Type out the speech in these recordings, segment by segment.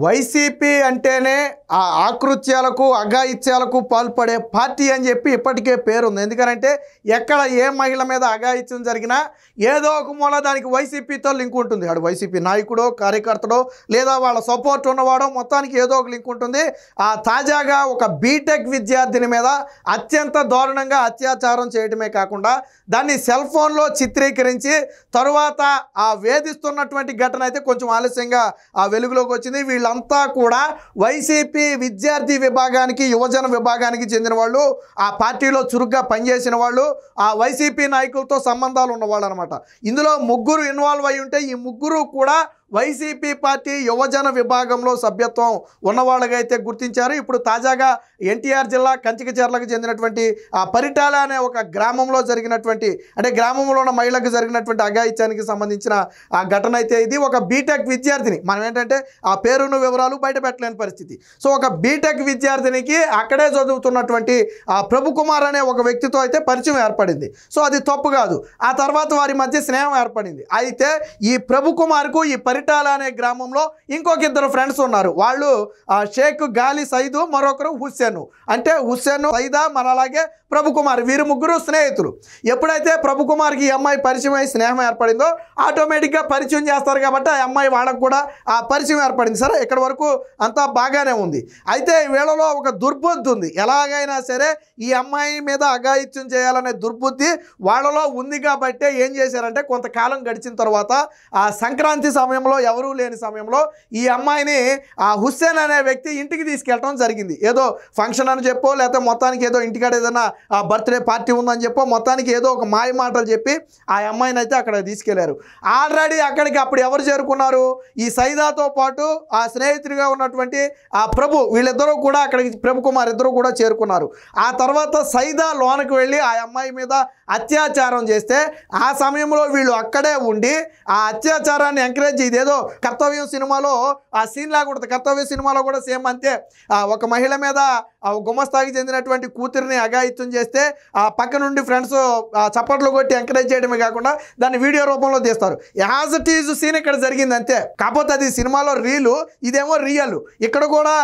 YCP అంటేనే ఆ ఆకృత్యాలకు అఘాయిత్యాలకు పాల్పడే పార్టీ అని చెప్పి ఇప్పటికే పేరుంది. ఎందుకంటే ఎక్కడ ఏ మహిళ మీద అఘాయిత్యం జరిగినా ఏదో ఒక మూల దానికి వైసీపీతో లింక్ ఉంటుంది. ఆడు వైసీపీ నాయకుడో కార్యకర్తడో లేదా వాళ్ళ సపోర్ట్ ఉన్నవాడో మొత్తానికి ఏదో ఒక లింక్ ఉంటుంది. తాజాగా ఒక బీటెక్ విద్యార్థిని మీద అత్యంత దారుణంగా అత్యాచారం చేయడమే కాకుండా దాన్ని సెల్ ఫోన్లో చిత్రీకరించి తరువాత వేధిస్తున్నటువంటి ఘటన అయితే కొంచెం ఆలస్యంగా వెలుగులోకి వచ్చింది. వీళ్ళంతా కూడా వైసీపీ విద్యార్థి విభాగానికి యువజన విభాగానికి చెందిన వాళ్ళు, ఆ పార్టీలో చురుగ్గా పనిచేసిన వాళ్ళు, ఆ వైసీపీ నాయకులతో సంబంధాలు ఉన్నవాళ్ళు అనమాట. ఇందులో ముగ్గురు ఇన్వాల్వ్ అయి ఉంటే ఈ ముగ్గురు కూడా వైసీపీ పార్టీ యువజన విభాగంలో సభ్యత్వం ఉన్నవాళ్ళగా అయితే గుర్తించారు. ఇప్పుడు తాజాగా ఎన్టీఆర్ జిల్లా కంచికచర్లకు చెందినటువంటి పరిటాల అనే ఒక గ్రామంలో జరిగినటువంటి, అంటే గ్రామంలో ఉన్న మహిళకు జరిగినటువంటి అఘాయిత్యానికి సంబంధించిన ఆ ఘటన అయితే ఇది. ఒక బీటెక్ విద్యార్థిని, మనం ఏంటంటే ఆ పేరును వివరాలు బయట పెట్టలేని పరిస్థితి. సో ఒక బీటెక్ విద్యార్థినికి అక్కడే చదువుతున్నటువంటి ప్రభు కుమార్ అనే ఒక వ్యక్తితో అయితే పరిచయం ఏర్పడింది. సో అది తప్పు కాదు. ఆ తర్వాత వారి మధ్య స్నేహం ఏర్పడింది. అయితే ఈ ప్రభు కుమార్కు ఈ పరిటాల అనే గ్రామంలో ఇంకొక ఇద్దరు ఫ్రెండ్స్ ఉన్నారు. వాళ్ళు షేక్ గాలి సైదు, మరొకరు హుస్సేన్. అంటే హుస్సేన్, సైదా, మన అలాగే ప్రభు కుమార్, వీరు ముగ్గురు స్నేహితులు. ఎప్పుడైతే ప్రభు కుమార్కి ఈ అమ్మాయి పరిచయం అయి స్నేహం ఏర్పడిందో ఆటోమేటిక్గా పరిచయం చేస్తారు కాబట్టి ఆ అమ్మాయి వాళ్ళకు కూడా ఆ పరిచయం ఏర్పడింది. సరే, ఇక్కడ వరకు అంతా బాగానే ఉంది. అయితే వీళ్ళలో ఒక దుర్బుద్ధి ఉంది. ఎలాగైనా సరే ఈ అమ్మాయి మీద అఘాయిత్యం చేయాలనే దుర్బుద్ధి వాళ్ళలో ఉంది కాబట్టి ఏం చేశారంటే కొంతకాలం గడిచిన తర్వాత ఆ సంక్రాంతి సమయంలో, ఎవరూ లేని సమయంలో ఈ అమ్మాయిని హుస్సేన్ అనే వ్యక్తి ఇంటికి తీసుకెళ్ళడం జరిగింది. ఏదో ఫంక్షన్ అని చెప్పో లేకపోతే మొత్తానికి ఏదో ఇంటికాడ ఏదైనా బర్త్డే పార్టీ ఉందని చెప్పో మొత్తానికి ఏదో ఒక మాయ మాటలు చెప్పి ఆ అమ్మాయిని అయితే అక్కడ తీసుకెళ్లారు. ఆల్రెడీ అక్కడికి అప్పుడు ఎవరు చేరుకున్నారు? ఈ సైదాతో పాటు ఆ స్నేహితుడిగా ఉన్నటువంటి ఆ ప్రభు, వీళ్ళిద్దరూ కూడా అక్కడికి, ప్రభు కుమార్ ఇద్దరు కూడా చేరుకున్నారు. ఆ తర్వాత సైదా లోనికి వెళ్ళి ఆ అమ్మాయి మీద అత్యాచారం చేస్తే ఆ సమయంలో వీళ్ళు అక్కడే ఉండి ఆ అత్యాచారాన్ని ఎంకరేజ్, ఇదేదో కర్తవ్యం సినిమాలో ఆ సీన్ లాగా ఉంటుంది. కర్తవ్య సినిమాలో కూడా సేమ్ అంతే. ఒక మహిళ మీద గుమస్తాకి చెందినటువంటి కూతురిని అఘాయిత్యం చేస్తే ఆ పక్క నుండి ఫ్రెండ్స్ చప్పట్లు కొట్టి ఎంకరేజ్ చేయడమే కాకుండా దాన్ని వీడియో రూపంలో తీస్తారు. యాజ్ ఇట్ ఈజ్ సీన్ ఇక్కడ జరిగింది అంతే. కాకపోతే అది సినిమాలో రీలు, ఇదేమో రియల్. ఇక్కడ కూడా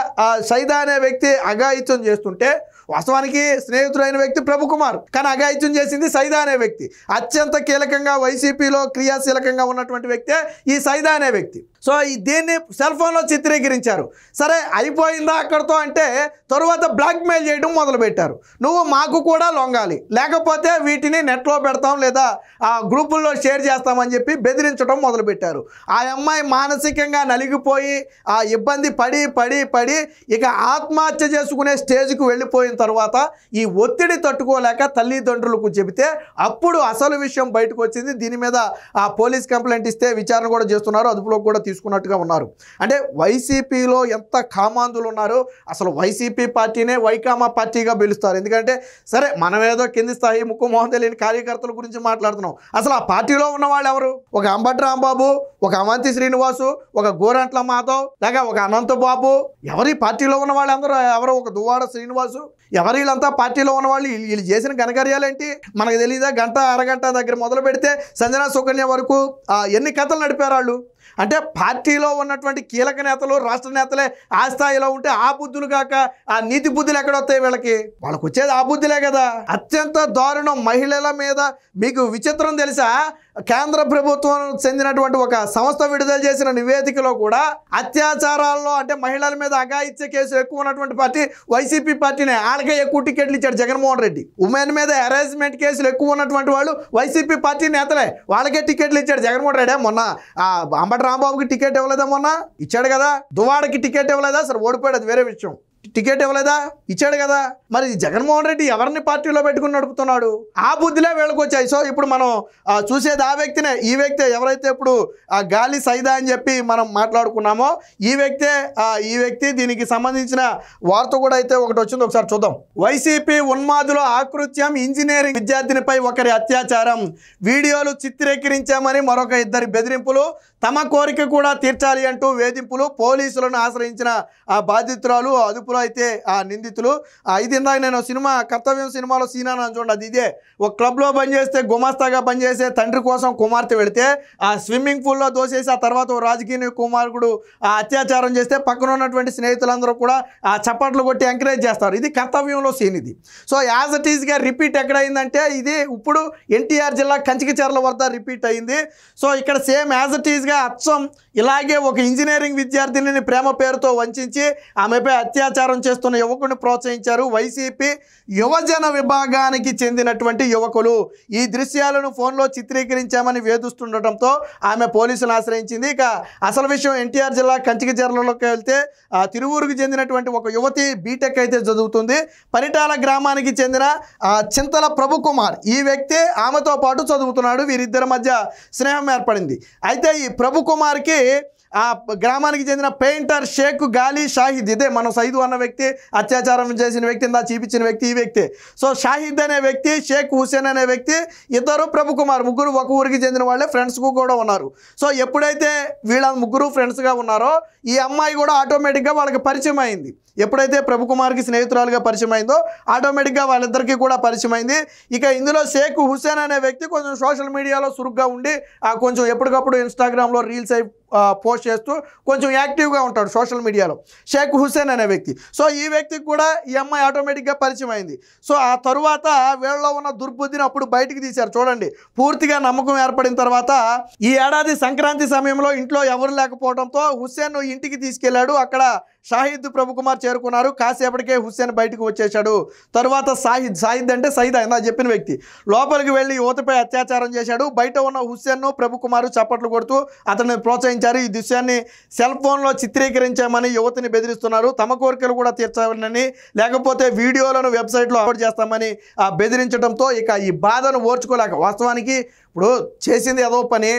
సైదా అనే వ్యక్తి అఘాయిత్యం చేస్తుంటే వాస్తవానికి స్నేహితుడైన వ్యక్తి ప్రభు కుమార్, కానీ అఘాయిత్యం చేసింది సైదా అనే వ్యక్తి. అత్యంత కీలకంగా వైసీపీలో క్రియాశీలకంగా ఉన్నటువంటి వ్యక్తే ఈ సైదా అనే వ్యక్తి. సో దీన్ని సెల్ ఫోన్లో చిత్రీకరించారు. సరే, అయిపోయిందా అక్కడితో అంటే తరువాత బ్లాక్మెయిల్ చేయడం మొదలుపెట్టారు. నువ్వు మాకు కూడా లొంగాలి, లేకపోతే వీటిని నెట్లో పెడతాం లేదా గ్రూపుల్లో షేర్ చేస్తామని చెప్పి బెదిరించడం మొదలుపెట్టారు. ఆ అమ్మాయి మానసికంగా నలిగిపోయి ఇబ్బంది పడి పడి పడి ఇక ఆత్మహత్య చేసుకునే స్టేజ్కు వెళ్ళిపోయిన తర్వాత ఈ ఒత్తిడి తట్టుకోలేక తల్లిదండ్రులకు చెబితే అప్పుడు అసలు విషయం బయటకు వచ్చింది. దీని మీద పోలీస్ కంప్లైంట్ ఇస్తే విచారణ కూడా చేస్తున్నారు, అదుపులో కూడా తీసుకున్నట్టుగా ఉన్నారు. అంటే వైసీపీలో ఎంత కామాంధులు ఉన్నారు. అసలు వైసీపీ పార్టీనే వైకామా పార్టీగా పిలుస్తారు. ఎందుకంటే సరే, మనం ఏదో కింది స్థాయి ముక్కు మొహం తెలియని కార్యకర్తల గురించి మాట్లాడుతున్నాం. అసలు ఆ పార్టీలో ఉన్న వాళ్ళు ఎవరు? ఒక అంబటి రాంబాబు, ఒక అవంతి శ్రీనివాసు, ఒక గోరంట్ల మాధవ్, లేక ఒక అనంత బాబు, ఎవరి పార్టీలో ఉన్న వాళ్ళు అందరూ ఎవరో, ఒక దువ్వాడ శ్రీనివాసు, ఎవరు వీళ్ళంతా పార్టీలో ఉన్నవాళ్ళు? వీళ్ళు చేసిన ఘనకార్యాలేంటి మనకు తెలియదా? గంట అరగంట దగ్గర మొదలు పెడితే సంజనా సుకన్య వరకు ఎన్ని కథలు నడిపారు వాళ్ళు. అంటే పార్టీలో ఉన్నటువంటి కీలక నేతలు, రాష్ట్ర నేతలే ఆ స్థాయిలో ఉంటే ఆ బుద్ధులు కాక ఆ నీతి బుద్ధులు ఎక్కడొస్తాయి వీళ్ళకి? వాళ్ళకు వచ్చేది ఆ బుద్ధులే కదా. అత్యంత దారుణం. మహిళల మీద మీకు విచిత్రం తెలుసా? కేంద్ర ప్రభుత్వం చెందినటువంటి ఒక సంస్థ విడుదల చేసిన నివేదికలో కూడా అత్యాచారాల్లో, అంటే మహిళల మీద అఘాయిత్య కేసులు ఎక్కువ ఉన్నటువంటి పార్టీ వైసీపీ పార్టీనే. వాళ్ళకే ఎక్కువ టికెట్లు ఇచ్చాడు జగన్మోహన్ రెడ్డి. ఉమెన్ మీద హెరాస్మెంట్ కేసులు ఎక్కువ ఉన్నటువంటి వాళ్ళు వైసీపీ పార్టీ నేతలే, వాళ్ళకే టికెట్లు ఇచ్చాడు జగన్మోహన్ రెడ్డి. మొన్న అంబటి రాంబాబుకి టికెట్ ఇవ్వలేదా? మొన్న ఇచ్చాడు కదా. దువ్వాడకి టికెట్ ఇవ్వలేదా? సరే, ఓడిపోయాడు, అది వేరే విషయం. టికెట్ ఇవ్వలేదా? ఇచ్చాడు కదా. మరి జగన్మోహన్ రెడ్డి ఎవరిని పార్టీలో పెట్టుకుని నడుపుతున్నాడు? ఆ బుద్ధిలే వీళ్ళకి వచ్చాయి. సో ఇప్పుడు మనం చూసేది ఆ వ్యక్తినే. ఈ వ్యక్తే ఎవరైతే ఇప్పుడు గాలి సైదా అని చెప్పి మనం మాట్లాడుకున్నామో ఈ వ్యక్తి దీనికి సంబంధించిన వార్త కూడా అయితే ఒకటి వచ్చింది, ఒకసారి చూద్దాం. వైసీపీ ఉన్మాదుల ఆకృత్యం, ఇంజనీరింగ్ విద్యార్థినిపై ఒకరి అత్యాచారం, వీడియోలు చిత్రీకరించామని మరొక ఇద్దరి బెదిరింపులు, తమ కోరిక కూడా తీర్చాలి అంటూ వేధింపులు, పోలీసులను ఆశ్రయించిన ఆ బాధితురాలు, అదుపులో అయితే ఆ నిందితులు. ఇది ఇందాక నేను సినిమా కర్తవ్యం సినిమాలో సీన్ అన్నాను చూడండి, అది ఇదే. ఒక క్లబ్లో పనిచేస్తే గుమాస్తాగా పనిచేసే తండ్రి కోసం కుమార్తె వెళితే ఆ స్విమ్మింగ్ పూల్లో దోసేసి ఆ తర్వాత రాజకీయ కుమారుడు అత్యాచారం చేస్తే పక్కన ఉన్నటువంటి స్నేహితులందరూ కూడా ఆ చప్పట్లు కొట్టి ఎంకరేజ్ చేస్తారు. ఇది కర్తవ్యంలో సీన్ ఇది. సో యాజ్ ఇట్ ఈస్గా రిపీట్ ఎక్కడైందంటే ఇది ఇప్పుడు ఎన్టీఆర్ జిల్లా కంచికచర్ల వద్ద రిపీట్ అయింది. సో ఇక్కడ సేమ్ యాజ్ ఇట్ ఈస్గా అచ్చం ఇలాగే ఒక ఇంజనీరింగ్ విద్యార్థినిని ప్రేమ పేరుతో వంచి ఆమెపై అత్యాచారం చేస్తున్న యువకుడిని ప్రోత్సహించారు వైసీపీ యువజన విభాగానికి చెందినటువంటి యువకులు. ఈ దృశ్యాలను ఫోన్లో చిత్రీకరించామని వేధిస్తుండటంతో ఆమె పోలీసులను ఆశ్రయించింది. ఇక అసలు విషయం ఎన్టీఆర్ జిల్లా కంచికచర్లలోకి వెళ్తే తిరువూరుకు చెందినటువంటి ఒక యువతి బీటెక్ అయితే చదువుతుంది. పరిటాల గ్రామానికి చెందిన చింతల ప్రభుకుమార్ ఈ వ్యక్తి ఆమెతో పాటు చదువుతున్నాడు. వీరిద్దరి మధ్య స్నేహం ఏర్పడింది. అయితే ఈ ప్రభుకుమార్కి ఆ గ్రామానికి చెందిన పెయింటర్ షేక్ గాలి షాహిద్, ఇదే మనం సైదు అన్న వ్యక్తి, అత్యాచారం చేసిన వ్యక్తి, ఇందా చూపించిన వ్యక్తి ఈ వ్యక్తి. సో షాహిద్ అనే వ్యక్తి, షేక్ హుసేన్ అనే వ్యక్తి, ఇద్దరు ప్రభుకుమార్, ముగ్గురు ఒక ఊరికి చెందిన వాళ్ళే, ఫ్రెండ్స్కు కూడా ఉన్నారు. సో ఎప్పుడైతే వీళ్ళ ముగ్గురు ఫ్రెండ్స్గా ఉన్నారో ఈ అమ్మాయి కూడా ఆటోమేటిక్గా వాళ్ళకి పరిచయం అయింది. ఎప్పుడైతే ప్రభుకుమార్కి స్నేహితురాలుగా పరిచయం అయిందో ఆటోమేటిక్గా వాళ్ళిద్దరికీ కూడా పరిచయం అయింది. ఇక ఇందులో షేక్ హుసేన్ అనే వ్యక్తి కొంచెం సోషల్ మీడియాలో చురుగ్గా ఉండి కొంచెం ఎప్పటికప్పుడు ఇన్స్టాగ్రామ్లో రీల్స్ పోస్ట్ చేస్తూ కొంచెం యాక్టివ్గా ఉంటాడు సోషల్ మీడియాలో షేక్ హుసేన్ అనే వ్యక్తి. సో ఈ వ్యక్తికి కూడా ఈ అమ్మాయి ఆటోమేటిక్గా పరిచయం అయింది. సో ఆ తరువాత వీళ్ళలో ఉన్న దుర్బుద్ధిని అప్పుడు బయటికి తీశారు. చూడండి, పూర్తిగా నమ్మకం ఏర్పడిన తర్వాత ఈ ఏడాది సంక్రాంతి సమయంలో ఇంట్లో ఎవరు లేకపోవడంతో హుస్సేన్ ఇంటికి తీసుకెళ్లాడు. అక్కడ షాహిద్ ప్రభుకుమార్ చేరుకున్నారు. కాసేపటికే హుస్సేన్ బయటకు వచ్చేశాడు. తరువాత సాహిద్ అంటే సైద్ ఇందా చెప్పిన వ్యక్తి లోపలికి వెళ్ళి యువతపై అత్యాచారం చేశాడు. బయట ఉన్న హుస్సేన్ను ప్రభుకుమార్ చప్పట్లు కొడుతూ అతన్ని ప్రోత్సహించారు. ఈ దృశ్యాన్ని సెల్ ఫోన్లో చిత్రీకరించామని యువతిని బెదిరిస్తున్నారు. తమ కోరికలు కూడా తీర్చాలని, లేకపోతే వీడియోలను వెబ్సైట్లో అప్లోడ్ చేస్తామని బెదిరించడంతో ఇక ఈ బాధను ఓర్చుకోలేక, వాస్తవానికి ఇప్పుడు చేసింది ఏదో పని,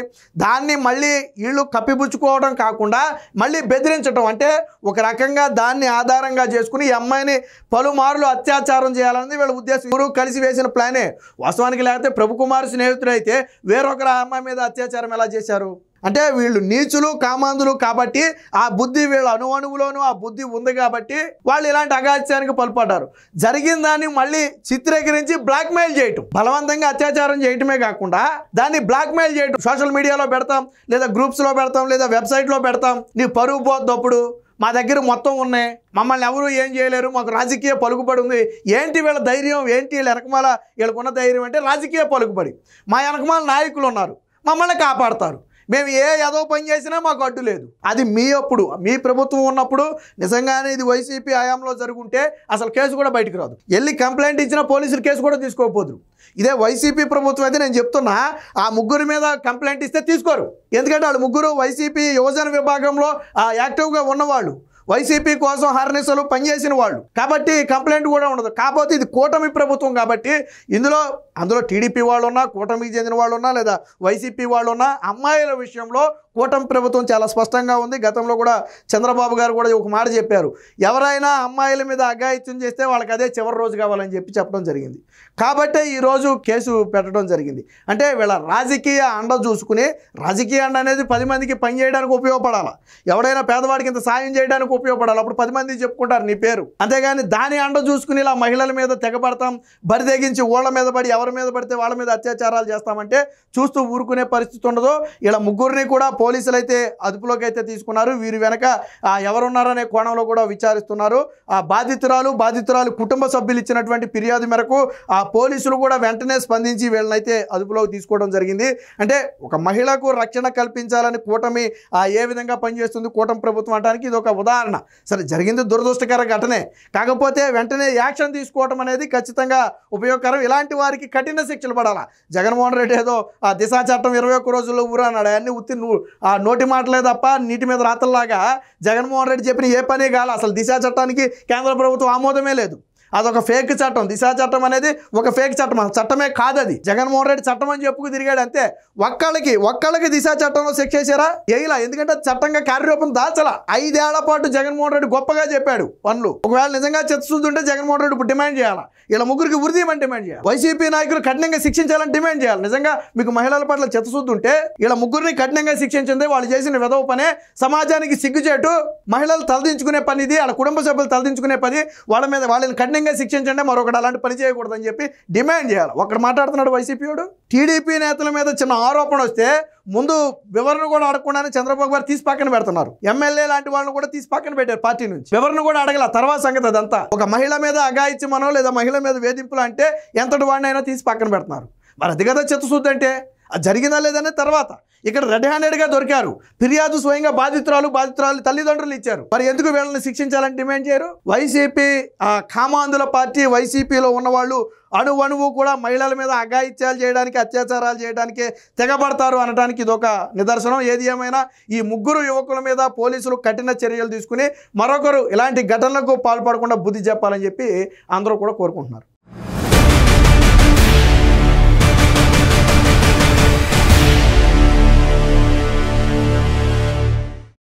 దాన్ని మళ్ళీ వీళ్ళు కప్పిపుచ్చుకోవడం కాకుండా మళ్ళీ బెదిరించడం, అంటే ఒక రకంగా దాన్ని ఆధారంగా చేసుకుని ఈ అమ్మాయిని పలుమార్లు అత్యాచారం చేయాలన్నది వీళ్ళ ఉద్దేశం. ఇద్దరు కలిసి వేసిన ప్లానే వాస్తవానికి. లేకపోతే ప్రభుకుమార్ స్నేహితుడు అయితే వేరొకరు అమ్మాయి మీద అత్యాచారం ఎలా చేశారు అంటే వీళ్ళు నీచులు కామాంధులు కాబట్టి ఆ బుద్ధి వీళ్ళ అణువణువులోనూ ఆ బుద్ధి ఉంది కాబట్టి వాళ్ళు ఇలాంటి అగాత్యానికి పాల్పడ్డారు. జరిగిన దాన్ని మళ్ళీ చిత్రీకరించి బ్లాక్మెయిల్ చేయటం, బలవంతంగా అత్యాచారం చేయటమే కాకుండా దాన్ని బ్లాక్మెయిల్ చేయటం. సోషల్ మీడియాలో పెడతాం, లేదా గ్రూప్స్లో పెడతాం, లేదా వెబ్సైట్లో పెడతాం, నీ పరువు పోద్దప్పుడు మా దగ్గర మొత్తం ఉన్నాయి, మమ్మల్ని ఎవరు ఏం చేయలేరు, మాకు రాజకీయ పలుకుబడి ఉంది. ఏంటి వీళ్ళ ధైర్యం, ఏంటి వీళ్ళ వెనకమాల వీళ్ళకున్న ధైర్యం అంటే రాజకీయ పలుకుబడి. మా వెనకమాల నాయకులు ఉన్నారు, మమ్మల్ని కాపాడతారు, మేము ఏదో పని చేసినా మాకు అడ్డు లేదు. అది మీ ప్రభుత్వం ఉన్నప్పుడు నిజంగానే ఇది వైసీపీ హయాంలో జరుగుంటే అసలు కేసు కూడా బయటకు రాదు. వెళ్ళి కంప్లైంట్ ఇచ్చిన పోలీసులు కేసు కూడా తీసుకోకపోదురు. ఇదే వైసీపీ ప్రభుత్వం అయితే నేను చెప్తున్నా, ఆ ముగ్గురి మీద కంప్లైంట్ ఇస్తే తీసుకోరు. ఎందుకంటే వాళ్ళు ముగ్గురు వైసీపీ యువజన విభాగంలో యాక్టివ్గా ఉన్నవాళ్ళు, వైసీపీ కోసం హర్నిసలు పనిచేసిన వాళ్ళు కాబట్టి కంప్లైంట్ కూడా ఉండదు. కాకపోతే ఇది కూటమి ప్రభుత్వం కాబట్టి అందులో టీడీపీ వాళ్ళు ఉన్నా, కూటమికి చెందిన వాళ్ళు ఉన్నా, లేదా వైసీపీ వాళ్ళు ఉన్నా, అమ్మాయిల విషయంలో కూటమి ప్రభుత్వం చాలా స్పష్టంగా ఉంది. గతంలో కూడా చంద్రబాబు గారు కూడా ఒక మాట చెప్పారు, ఎవరైనా అమ్మాయిల మీద అఘాయిత్యం చేస్తే వాళ్ళకి అదే చివరి రోజు కావాలని చెప్పడం జరిగింది. కాబట్టే ఈరోజు కేసు పెట్టడం జరిగింది. అంటే వీళ్ళ రాజకీయ అండ చూసుకుని, రాజకీయ అండ అనేది 10 మందికి పని చేయడానికి ఉపయోగపడాలి, ఎవడైనా పేదవాడికి ఇంత సాయం చేయడానికి ఉపయోగపడాలి, అప్పుడు 10 మంది చెప్పుకుంటారు నీ పేరు. అంతేగాని దాని అండ చూసుకుని ఇలా మహిళల మీద తెగపడతాం, బరిదెగించి ఓళ్ళ మీద పడి ఎవరి మీద పడితే వాళ్ళ మీద అత్యాచారాలు చేస్తామంటే చూస్తూ ఊరుకునే పరిస్థితి ఉండదు. ఇలా ముగ్గురిని కూడా పోలీసులు అయితే అదుపులోకి అయితే తీసుకున్నారు. వీరి వెనక ఎవరున్నారనే కోణంలో కూడా విచారిస్తున్నారు. ఆ బాధితురాలు కుటుంబ సభ్యులు ఇచ్చినటువంటి ఫిర్యాదు మేరకు ఆ పోలీసులు కూడా వెంటనే స్పందించి వీళ్ళనైతే అదుపులోకి తీసుకోవడం జరిగింది. అంటే ఒక మహిళకు రక్షణ కల్పించాలని కూటమి ఏ విధంగా పనిచేస్తుంది కూటమి ప్రభుత్వం అనడానికి ఇది ఒక ఉదాహరణ. సరే, జరిగింది దురదృష్టకర ఘటనే, కాకపోతే వెంటనే యాక్షన్ తీసుకోవడం అనేది ఖచ్చితంగా ఉపయోగకరం. ఇలాంటి వారికి కఠిన శిక్షలు పడాలా. జగన్మోహన్ రెడ్డి ఏదో ఆ దిశా చట్టం 21 రోజుల్లో ఊరు అన్నాడు, అన్నీ ఉత్తి నోటి మాటలే తప్ప నీటి మీద రాతల్లాగా జగన్మోహన్ రెడ్డి చెప్పిన ఏ పని కాల. అసలు దిశా చట్టానికి కేంద్ర ప్రభుత్వం ఆమోదమే లేదు. అదొక ఫేక్ చట్టం. దిశ చట్టం అనేది ఒక ఫేక్ చట్టం, చట్టమే కాదు అది. జగన్మోహన్ రెడ్డి చట్టం అని చెప్పుకు తిరిగాడు అంతే. ఒక్కళ్ళకి దిశ చట్టంలో శిక్ష చేశారా? వేయలా. ఎందుకంటే చట్టంగా కార్యరూపం దాల్చలా. 5 ఏళ్ల పాటు జగన్మోహన్ రెడ్డి గొప్పగా చెప్పాడు పనులు. ఒకవేళ నిజంగా చిత్తశుద్ధి ఉంటే జగన్మోహన్ రెడ్డి ఇప్పుడు డిమాండ్ చేయాలా, ఇలా ముగ్గురికి ఉరిదీయమని డిమాండ్ చేయాలి. వైసీపీ నాయకులు కఠినంగా శిక్షించాలని డిమాండ్ చేయాలి. నిజంగా మీకు మహిళల పట్ల చిత్తశుద్ధి ఉంటే ఇలా ముగ్గురిని కఠినంగా శిక్షించింది, వాళ్ళు చేసిన విధవ పనే, సమాజానికి సిగ్గుచేటు, మహిళలు తలదించుకునే పని ఇది, వాళ్ళ కుటుంబ సభ్యులు తలదించుకునే పని, వాళ్ళని కఠినంగా శిక్షించండి, మరొకటి అలాంటి పని చేయకూడదని చెప్పి డిమాండ్ చేయాలి. ఒకటి మాట్లాడుతున్నాడు వైసీపీ వాడు. టీడీపీ నేతల మీద చిన్న ఆరోపణ వస్తే ముందు వివరణ కూడా అడగకుండానే చంద్రబాబు గారు తీసి పక్కన పెడుతున్నారు. ఎమ్మెల్యే లాంటి వాళ్ళని కూడా తీసి పక్కన పెట్టారు పార్టీ నుంచి. వివరణ కూడా అడగల. తర్వాత సంగతి అదంతా. ఒక మహిళ మీద అఘాయిత్యమనో లేదా మహిళ మీద వేధింపులు అంటే ఎంతటి వాడినైనా తీసి పక్కన పెడుతున్నారు. మరి అది కదా చిత్తశుద్ధి అంటే. అది జరిగిందా లేదనే తర్వాత ఇక్కడ రెడ్ హ్యాండెడ్గా దొరికారు. ఫిర్యాదు స్వయంగా బాధితురాలు తల్లిదండ్రులు ఇచ్చారు. మరి ఎందుకు వీళ్ళని శిక్షించాలని డిమాండ్ చేయరు? వైసీపీ కామాంధుల పార్టీ, వైసీపీలో ఉన్నవాళ్ళు అణువణువు కూడా మహిళల మీద అఘాయిత్యాలు చేయడానికి, అత్యాచారాలు చేయడానికి తెగబడతారు అనడానికి ఇదొక నిదర్శనం. ఏది ఏమైనా ఈ ముగ్గురు యువకుల మీద పోలీసులు కఠిన చర్యలు తీసుకుని మరొకరు ఇలాంటి ఘటనలకు పాల్పడకుండా బుద్ధి చెప్పాలని చెప్పి అందరూ కూడా కోరుకుంటున్నారు.